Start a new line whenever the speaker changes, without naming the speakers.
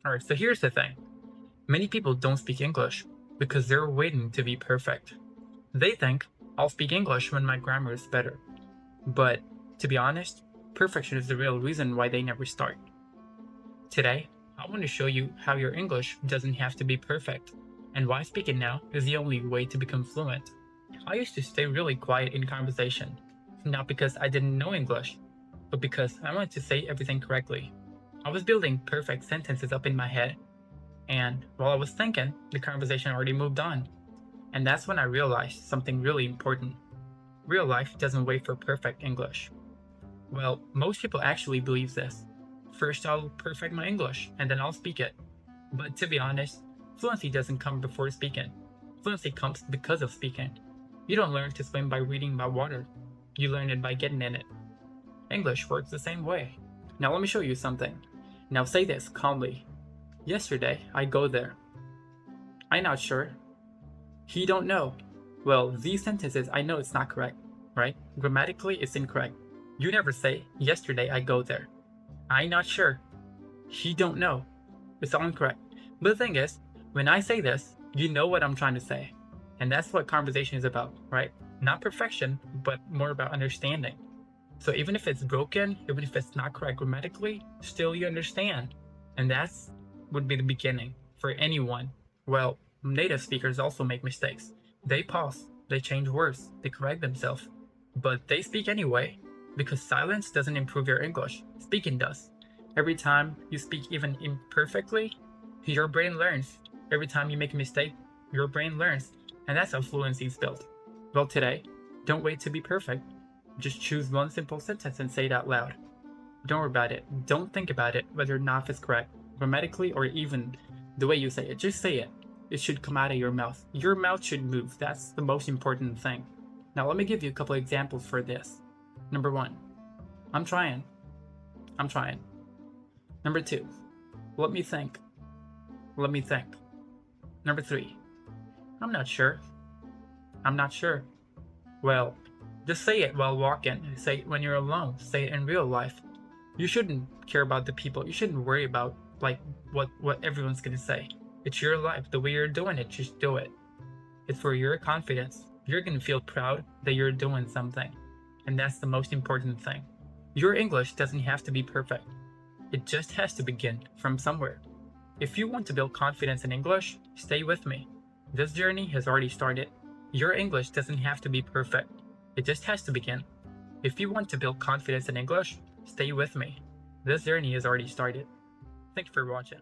Alright, so here's the thing. Many people don't speak English because they're waiting to be perfect. They think, I'll speak English when my grammar is better. But, to be honest, perfection is the real reason why they never start. Today, I want to show you how your English doesn't have to be perfect, and why speaking now is the only way to become fluent. I used to stay really quiet in conversation, not because I didn't know English, but because I wanted to say everything correctly. I was building perfect sentences up in my head, and while I was thinking, the conversation already moved on. And that's when I realized something really important. Real life doesn't wait for perfect English. Well, most people actually believe this. First, I'll perfect my English, and then I'll speak it. But to be honest, fluency doesn't come before speaking. Fluency comes because of speaking. You don't learn to swim by reading about water. You learn it by getting in it. English works the same way. Now let me show you something. Now say this calmly. Yesterday, I go there. I not sure. He don't know. Well, these sentences, I know it's not correct, right? Grammatically, it's incorrect. You never say, yesterday I go there. I not sure. He don't know. It's all incorrect. But the thing is, when I say this, you know what I'm trying to say. And that's what conversation is about, right? Not perfection, but more about understanding. So even if it's broken, even if it's not correct grammatically, still you understand. And that's would be the beginning for anyone. Well, native speakers also make mistakes. They pause, they change words, they correct themselves. But they speak anyway, because silence doesn't improve your English. Speaking does. Every time you speak even imperfectly, your brain learns. Every time you make a mistake, your brain learns. And that's how fluency is built. Well, today, don't wait to be perfect. Just choose one simple sentence and say it out loud. Don't worry about it. Don't think about it, whether or not it's correct, grammatically or even the way you say it. Just say it. It should come out of your mouth. Your mouth should move. That's the most important thing. Now let me give you a couple examples for this. Number 1, I'm trying. I'm trying. Number 2, let me think. Let me think. Number 3, I'm not sure. I'm not sure. Well, just say it while walking. Say it when you're alone. Say it in real life. You shouldn't care about the people. You shouldn't worry about what everyone's gonna say. It's your life. The way you're doing it, just do it. It's for your confidence. You're gonna feel proud that you're doing something. And that's the most important thing. Your English doesn't have to be perfect. It just has to begin from somewhere. If you want to build confidence in English, stay with me. This journey has already started. Your English doesn't have to be perfect. It just has to begin. If you want to build confidence in English, stay with me. This journey has already started. Thanks for watching.